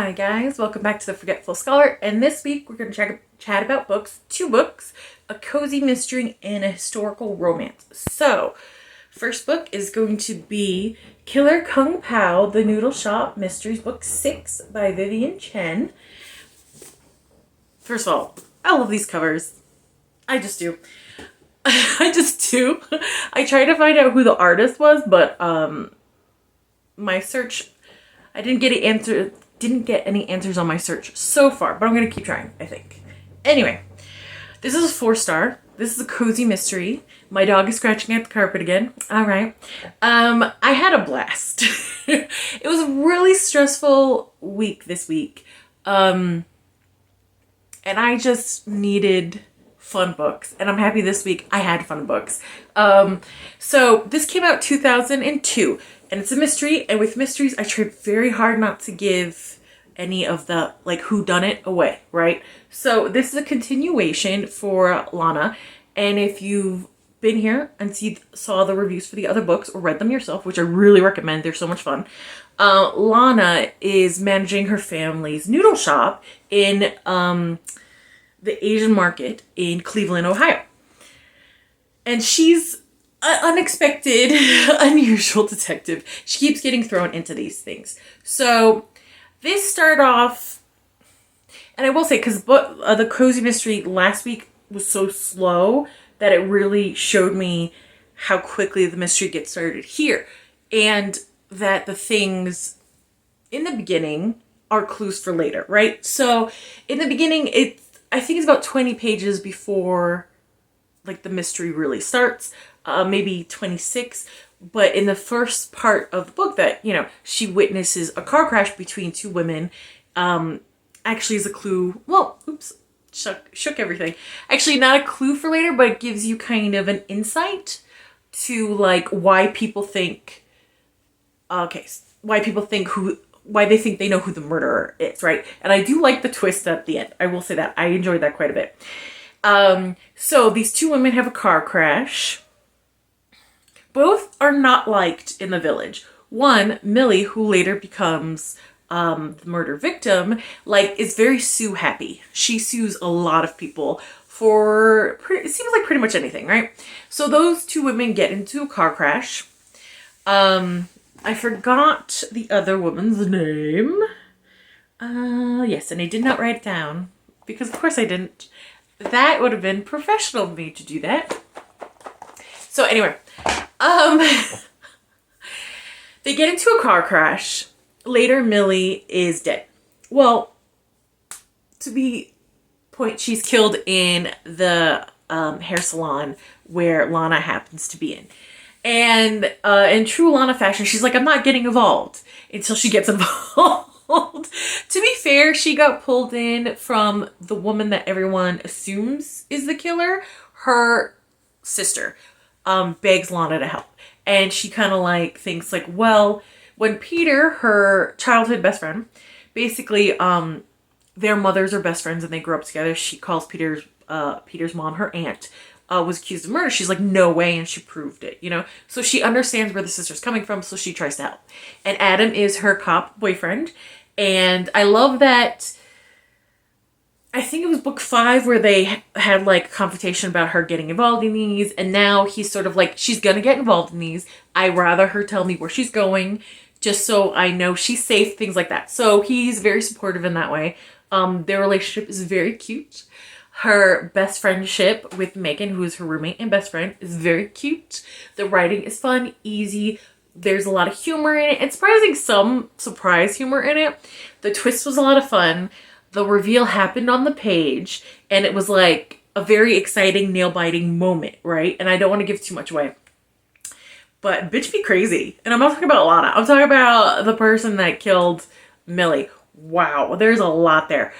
Hi guys, welcome back to the Forgetful Scholar, and this week we're going to chat about books, two books, a cozy mystery and a historical romance. So, first book is going to be Killer Kung Pao, The Noodle Shop Mysteries, Book 6 by Vivien Chen. First of all, I love these covers. I just do. I just do. I tried to find out who the artist was, but my search, I didn't get any answers on my search so far, but I'm gonna keep trying, I think. Anyway, this is a 4-star. This is a cozy mystery. My dog is scratching at the carpet again. All right. I had a blast. It was a really stressful week this week. And I just needed fun books, and I'm happy this week I had fun books. So this came out 2002, and it's a mystery, and with mysteries I tried very hard not to give any of the whodunit away, right? So this is a continuation for Lana, and if you've been here and saw the reviews for the other books or read them yourself, which I really recommend, they're so much fun. Lana is managing her family's noodle shop in the Asian market in Cleveland, Ohio. And she's an unexpected, unusual detective. She keeps getting thrown into these things. So this started off, and I will say, because the cozy mystery last week was so slow that it really showed me how quickly the mystery gets started here. And that the things in the beginning are clues for later, right? So in the beginning, I think it's about 20 pages before the mystery really starts, maybe 26. But in the first part of the book that, she witnesses a car crash between two women, actually is a clue. Well, oops, shook everything. Actually, not a clue for later, but it gives you kind of an insight to why people think, why they think they know who the murderer is, right? And I do like the twist at the end. I will say that. I enjoyed that quite a bit. So these two women have a car crash. Both are not liked in the village. One, Millie, who later becomes the murder victim, is very sue happy. She sues a lot of people for, it seems like pretty much anything, right? So those two women get into a car crash. I forgot the other woman's name. Yes, and I did not write it down because of course I didn't. That would have been professional of me to do that. So anyway, they get into a car crash. Later, Millie is dead. Well, she's killed in the hair salon where Lana happens to be in. And in true Lana fashion, she's like, I'm not getting involved until she gets involved. To be fair, she got pulled in from the woman that everyone assumes is the killer. Her sister begs Lana to help. And she kind of thinks well, when Peter, her childhood best friend, basically their mothers are best friends and they grew up together. She calls Peter's mom her aunt. Was accused of murder. She's like, no way, and she proved it, So she understands where the sister's coming from, so she tries to help. And Adam is her cop boyfriend, and I love that. I think it was book 5 where they had a confrontation about her getting involved in these, and now he's sort of she's gonna get involved in these. I'd rather her tell me where she's going, just so I know she's safe, things like that. So he's very supportive in that way. Their relationship is very cute. Her best friendship with Megan, who is her roommate and best friend, is very cute. The writing is fun, easy. There's a lot of humor in it, and some surprise humor in it. The twist was a lot of fun. The reveal happened on the page, and it was a very exciting, nail-biting moment, right? And I don't want to give too much away. But bitch be crazy. And I'm not talking about Lana. I'm talking about the person that killed Millie. Wow, there's a lot there.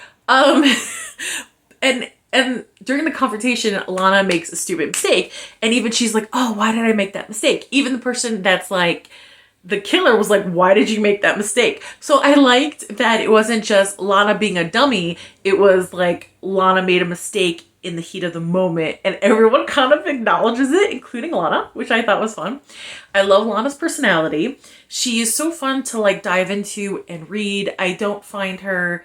And during the confrontation, Lana makes a stupid mistake. And even she's like, oh, why did I make that mistake? Even the person that's the killer was like, why did you make that mistake? So I liked that it wasn't just Lana being a dummy. It was Lana made a mistake in the heat of the moment, and everyone kind of acknowledges it, including Lana, which I thought was fun. I love Lana's personality. She is so fun to like dive into and read. I don't find her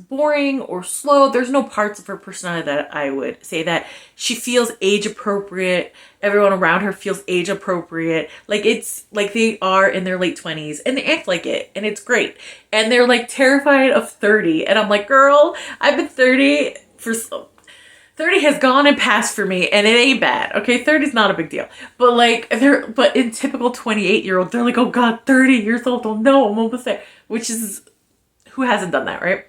boring or slow. There's no parts of her personality that I would say that. She feels age appropriate. Everyone around her feels age appropriate. Like it's like they are in their late 20s and they act like it, and it's great. And they're like terrified of 30, and I'm like, girl, I've been 30 for 30 has gone and passed for me, and it ain't bad. Okay, 30 is not a big deal. But like but in typical 28-year-old, they're like, oh god, 30 years old, oh no, I'm almost there. Which is, who hasn't done that, right?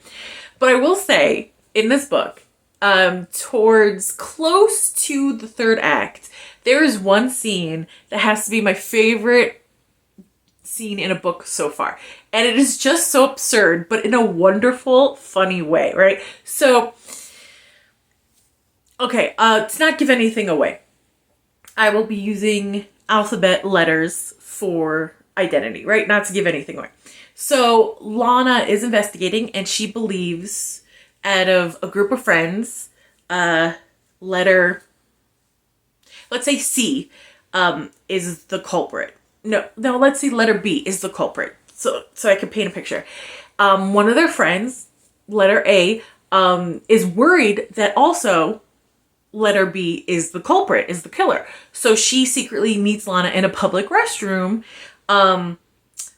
But I will say, in this book, towards close to the third act, there is one scene that has to be my favorite scene in a book so far. And it is just so absurd, but in a wonderful, funny way, right? So, okay, to not give anything away, I will be using alphabet letters for identity, right? Not to give anything away. So Lana is investigating, and she believes, out of a group of friends, letter, let's say C, is the culprit. No, let's say letter B is the culprit. So I can paint a picture. One of their friends, letter A, is worried that also letter B is the culprit, is the killer. So she secretly meets Lana in a public restroom,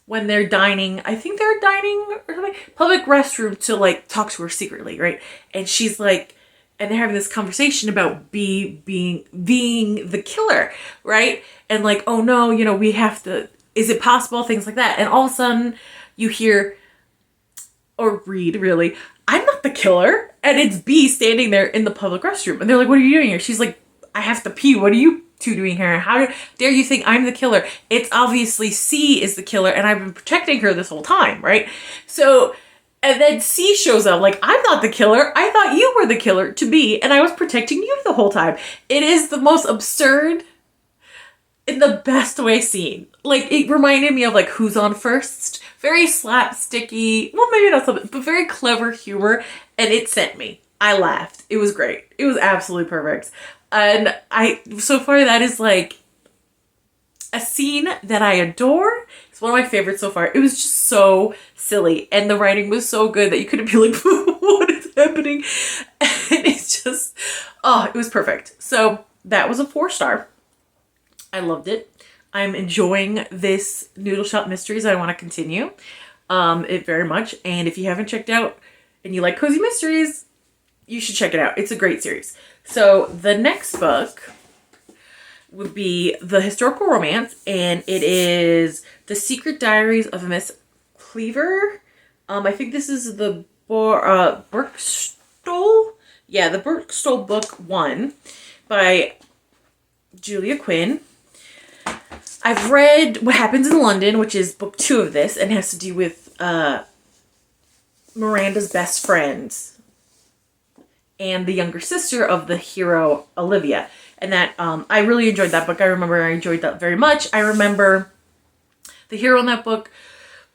when they're dining. I think they're dining or something, public restroom, to like talk to her secretly, right? And she's like, and they're having this conversation about B being the killer, right? And like, oh no, you know, we have to, is it possible? Things like that. And all of a sudden you hear or read, really, I'm not the killer. And it's B standing there in the public restroom. And they're like, what are you doing here? She's like, I have to pee. What are you two doing here? How dare you think I'm the killer? It's obviously C is the killer, and I've been protecting her this whole time, right? So, and then C shows up like, I'm not the killer. I thought you were the killer, to B, and I was protecting you the whole time. It is the most absurd, in the best way, scene. Like, it reminded me of like Who's on First? Very slapsticky, well, maybe not something, but very clever humor, and it sent me. I laughed. It was great. It was absolutely perfect. And so far, that is like a scene that I adore. It's one of my favorites so far. It was just so silly, and the writing was so good that you couldn't be like, what is happening? And it's just, oh, it was perfect. So that was a 4-star. I loved it. I'm enjoying this Noodle Shop Mysteries. I want to continue it very much. And if you haven't checked out and you like cozy mysteries, you should check it out. It's a great series. So the next book would be the historical romance, and it is The Secret Diaries of Miss Cheever. I think this is the Berkstole? Yeah, the Berkstole book 1 by Julia Quinn. I've read What Happens in London, which is book 2 of this, and has to do with Miranda's best friend and the younger sister of the hero, Olivia. And that, I really enjoyed that book. I remember I enjoyed that very much. I remember the hero in that book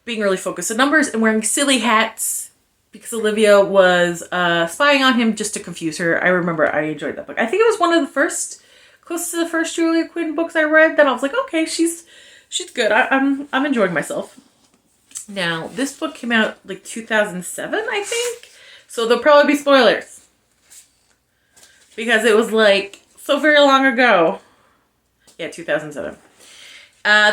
being really focused on numbers and wearing silly hats because Olivia was spying on him just to confuse her. I remember I enjoyed that book. I think it was one of the first, close to the first Julia Quinn books I read, that I was like, okay, she's good. I'm enjoying myself. Now, this book came out like 2007, I think. So there'll probably be spoilers, because it was like so very long ago. Yeah, 2007.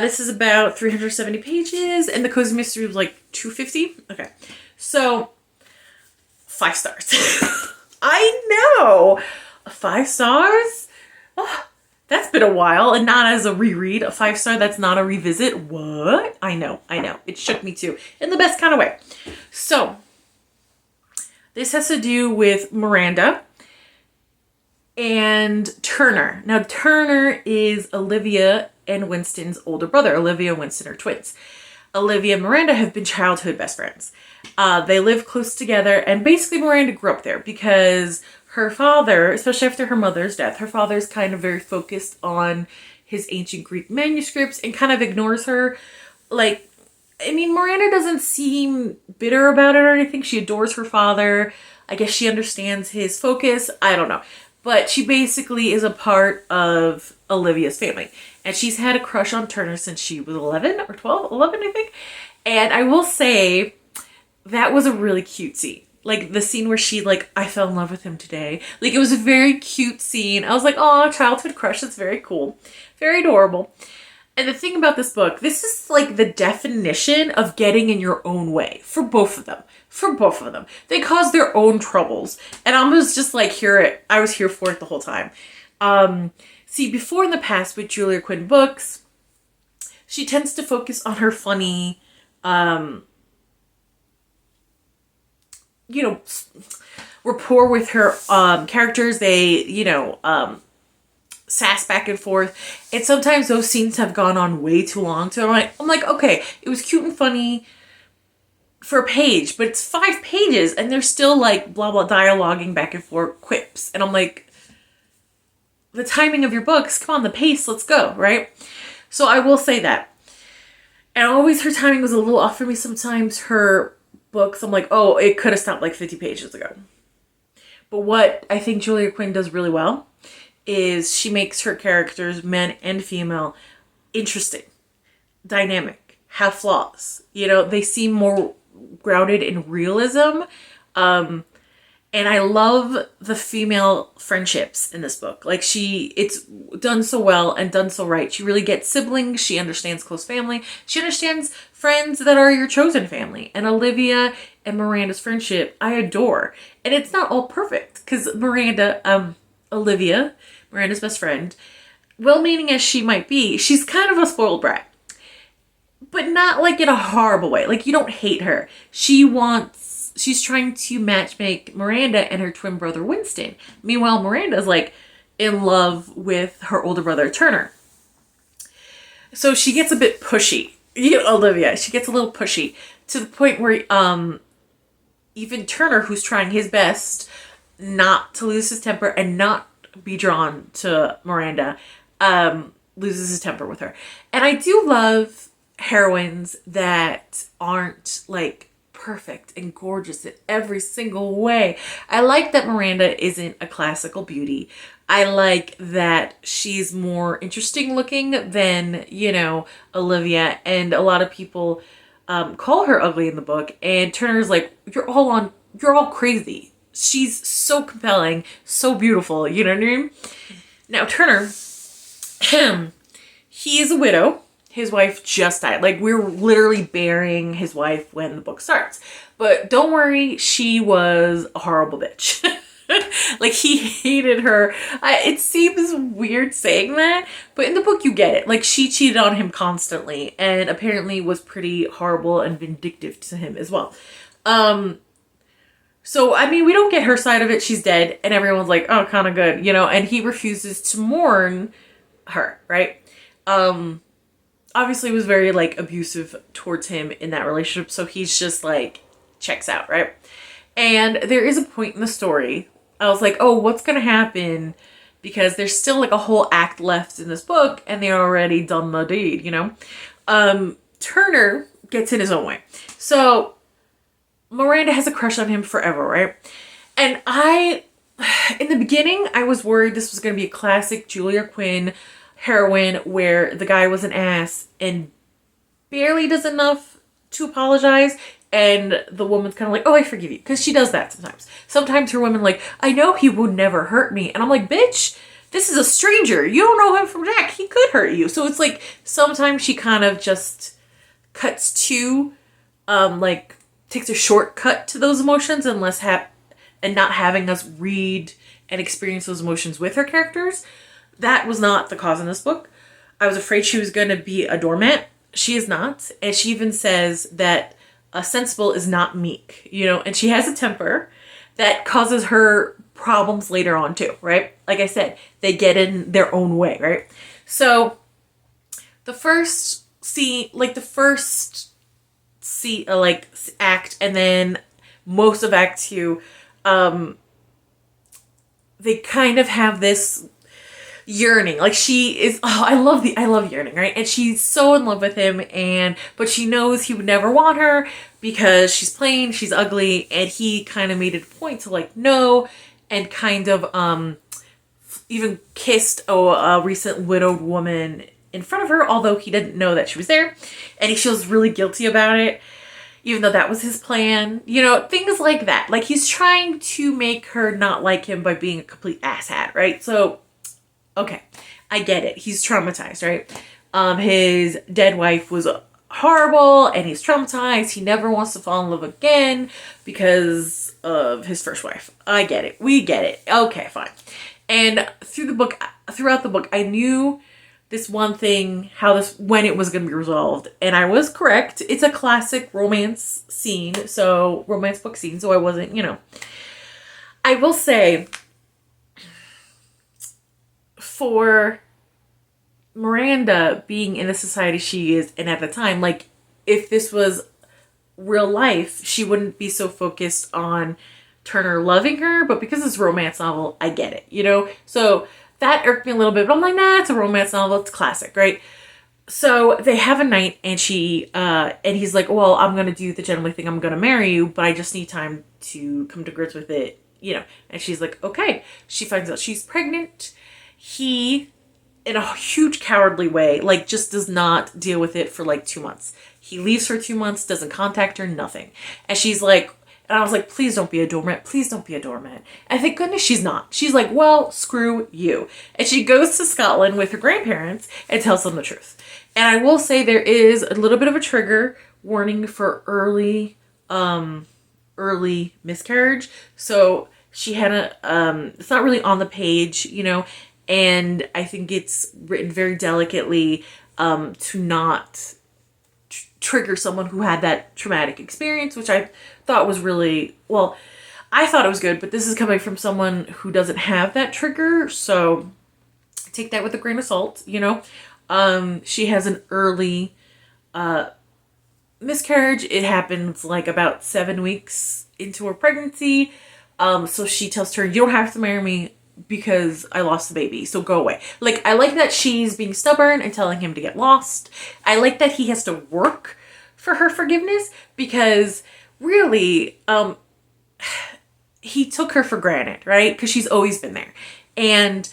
This is about 370 pages, and the cozy mystery was like 250. Okay, so 5 stars. I know, 5 stars. Oh, that's been a while, and not as a reread. A 5-star that's not a revisit. What? I know. It shook me too, in the best kind of way. So this has to do with Miranda and Turner. Now, Turner is Olivia and Winston's older brother. Olivia and Winston are twins. Olivia and Miranda have been childhood best friends. They live close together, and basically Miranda grew up there because her father, especially after her mother's death, her father's kind of very focused on his ancient Greek manuscripts and kind of ignores her. Like, I mean, Miranda doesn't seem bitter about it or anything. She adores her father. I guess she understands his focus. I don't know. But she basically is a part of Olivia's family. And she's had a crush on Turner since she was 11 or 12, 11, I think. And I will say that was a really cute scene. Like the scene where she like, I fell in love with him today. Like it was a very cute scene. I was like, oh, childhood crush. That's very cool. Very adorable. And the thing about this book, this is like the definition of getting in your own way for both of them. For both of them. They cause their own troubles. And I was just like, I was here for it the whole time. See, before in the past with Julia Quinn books, she tends to focus on her funny, rapport with her characters. They, sass back and forth. And sometimes those scenes have gone on way too long. So I'm like, okay, it was cute and funny for a page, but it's 5 pages and they're still like blah, blah, dialoguing back and forth, quips. And I'm like, the timing of your books, come on, the pace, let's go, right? So I will say that. And always her timing was a little off for me sometimes. Her books, I'm like, oh, it could have stopped like 50 pages ago. But what I think Julia Quinn does really well is she makes her characters, men and female, interesting, dynamic, have flaws. They seem more grounded in realism. And I love the female friendships in this book. Like it's done so well and done so right. She really gets siblings. She understands close family. She understands friends that are your chosen family. And Olivia and Miranda's friendship, I adore. And it's not all perfect because Olivia, Miranda's best friend, well-meaning as she might be, she's kind of a spoiled brat. But not like in a horrible way. Like you don't hate her. She's trying to matchmake Miranda and her twin brother Winston. Meanwhile, Miranda's like in love with her older brother Turner. So she gets a bit pushy. Olivia, she gets a little pushy to the point where even Turner, who's trying his best not to lose his temper and not be drawn to Miranda, loses his temper with her. And I do love heroines that aren't like perfect and gorgeous in every single way. I like that Miranda isn't a classical beauty. I like that she's more interesting looking than, Olivia. And a lot of people call her ugly in the book. And Turner's like, you're all crazy. She's so compelling, so beautiful. You know what I mean? Now, Turner, he is a widow. His wife just died. Like, we're literally burying his wife when the book starts. But don't worry, she was a horrible bitch. Like, he hated her. It seems weird saying that, but in the book you get it. Like, she cheated on him constantly and apparently was pretty horrible and vindictive to him as well. So, I mean, we don't get her side of it. She's dead and everyone's like, oh, kind of good, and he refuses to mourn her, right? Obviously was very like abusive towards him in that relationship. So he's just like checks out, right? And there is a point in the story. I was like, oh, what's going to happen? Because there's still like a whole act left in this book and they already done the deed, Turner gets in his own way. So Miranda has a crush on him forever, right? And in the beginning, I was worried this was going to be a classic Julia Quinn heroine where the guy was an ass and barely does enough to apologize, and the woman's kind of like, oh, I forgive you, because she does that sometimes her women like, I know he would never hurt me, and I'm like, bitch, this is a stranger, you don't know him from Jack, he could hurt you. So it's like sometimes she kind of just cuts to takes a shortcut to those emotions and not having us read and experience those emotions with her characters. That was not the cause in this book. I was afraid she was going to be a doormat. She is not. And she even says that a sensible is not meek, and she has a temper that causes her problems later on too, right? Like I said, they get in their own way, right? So the first act and then most of act 2, they kind of have this yearning. Like she is, oh, I love yearning, right? And she's so in love with him, but she knows he would never want her because she's plain, she's ugly, and he kind of made it a point to like no, and kind of even kissed a recent widowed woman in front of her, although he didn't know that she was there, and he feels really guilty about it, even though that was his plan. You know, things like that. Like he's trying to make her not like him by being a complete asshat, right? So, okay, I get it. He's traumatized, right? His dead wife was horrible, and he's traumatized. He never wants to fall in love again because of his first wife. I get it. We get it. Okay, fine. And throughout the book, I knew this one thing, when it was going to be resolved. And I was correct. It's a classic romance book scene. So I wasn't, I will say, for Miranda being in the society she is in at the time, like if this was real life, she wouldn't be so focused on Turner loving her, but because it's a romance novel, I get it, So that irked me a little bit, but I'm like, nah, it's a romance novel, it's classic, right? So they have a night, and and he's like, well, I'm gonna do the gentlemanly thing, I'm gonna marry you, but I just need time to come to grips with it, And she's like, okay. She finds out she's pregnant. He, in a huge cowardly way, like just does not deal with it for like 2 months. He leaves for 2 months, doesn't contact her, nothing. And she's like, and I was like, please don't be a doormat. Please don't be a doormat. And thank goodness she's not. She's like, well, screw you. And she goes to Scotland with her grandparents and tells them the truth. And I will say there is a little bit of a trigger warning for early miscarriage. So she had it's not really on the page, and I think it's written very delicately to not trigger someone who had that traumatic experience, which I thought was really, well, I thought it was good, but this is coming from someone who doesn't have that trigger, so take that with a grain of salt, She has an early miscarriage. It happens like about 7 weeks into her pregnancy, so she tells her, you don't have to marry me because I lost the baby, so go away. Like, I like that she's being stubborn and telling him to get lost. I like that he has to work for her forgiveness, because really, he took her for granted, right? Because she's always been there. And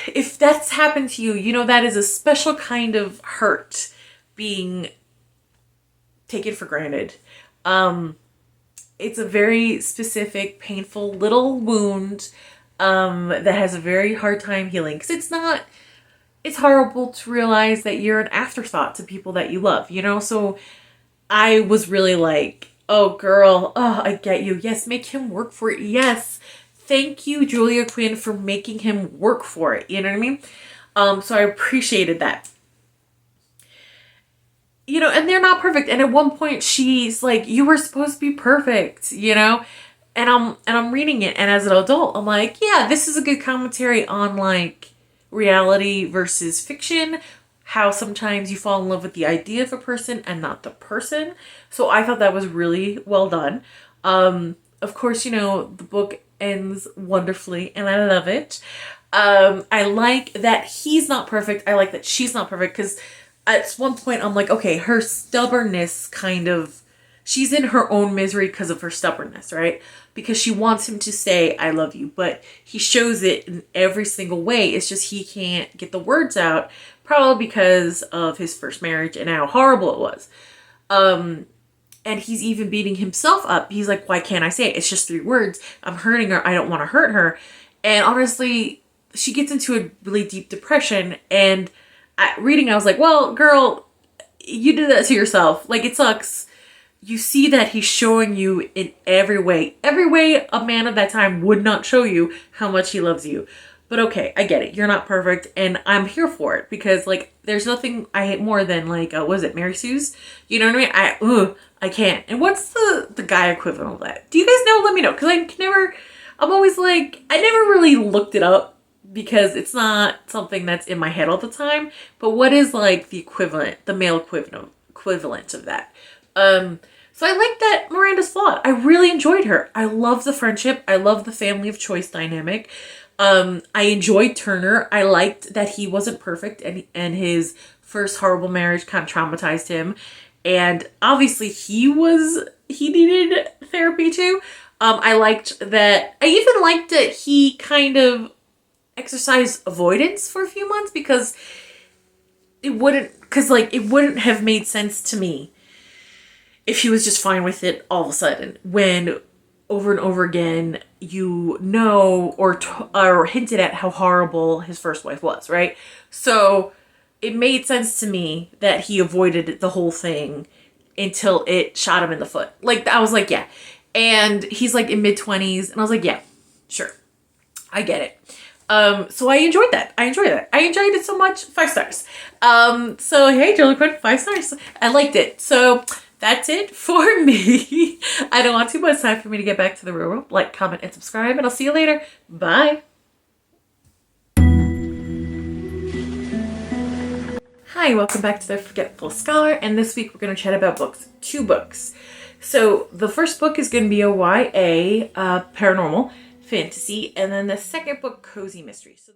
if that's happened to you, that is a special kind of hurt, being taken for granted. It's a very specific, painful little wound that has a very hard time healing. Because it's horrible to realize that you're an afterthought to people that you love, So I was really like, oh, girl, oh, I get you. Yes, make him work for it. Yes. Thank you, Julia Quinn, for making him work for it. You know what I mean? So I appreciated that. And they're not perfect. And at one point she's like, you were supposed to be perfect, And I'm reading it, and as an adult, I'm like, yeah, this is a good commentary on like reality versus fiction, how sometimes you fall in love with the idea of a person and not the person. So I thought that was really well done. Of course, the book ends wonderfully, and I love it. I like that he's not perfect. I like that she's not perfect, because at one point I'm like, okay, her stubbornness she's in her own misery because of her stubbornness, right? Because she wants him to say, I love you, but he shows it in every single way. It's just he can't get the words out, probably because of his first marriage and how horrible it was. And he's even beating himself up. He's like, why can't I say it? It's just 3 words. I'm hurting her. I don't want to hurt her. And honestly, she gets into a really deep depression. And I was like, well, girl, you did that to yourself. Like, it sucks. You see that he's showing you in every way a man of that time would not show you how much he loves you. But okay, I get it. You're not perfect, and I'm here for it, because like there's nothing I hate more than like was it Mary Sue's? You know what I mean? I can't. And what's the guy equivalent of that? Do you guys know? Let me know, because I'm always like, I never really looked it up because it's not something that's in my head all the time. But what is like the equivalent, the male equivalent of that? So I like that Miranda's flawed. I really enjoyed her. I love the friendship. I love the family of choice dynamic. I enjoyed Turner. I liked that he wasn't perfect, and his first horrible marriage kind of traumatized him. And obviously he needed therapy too. I liked that. I even liked that he kind of exercised avoidance for a few months because it wouldn't have made sense to me if he was just fine with it all of a sudden, when over and over again or hinted at how horrible his first wife was, right? So it made sense to me that he avoided the whole thing until it shot him in the foot. Like, I was like, yeah. And he's like in mid-20s, and I was like, yeah, sure, I get it. So I enjoyed that. I enjoyed it so much. 5 stars. So hey, Julie Quinn, 5 stars. I liked it. So that's it for me. I don't want too much time for me to get back to the real world. Like, comment, and subscribe, and I'll see you later. Bye. Hi, welcome back to the Forgetful Scholar, and this week we're going to chat about books. 2 books. So the first book is going to be a YA, paranormal fantasy, and then the second book, cozy mystery. So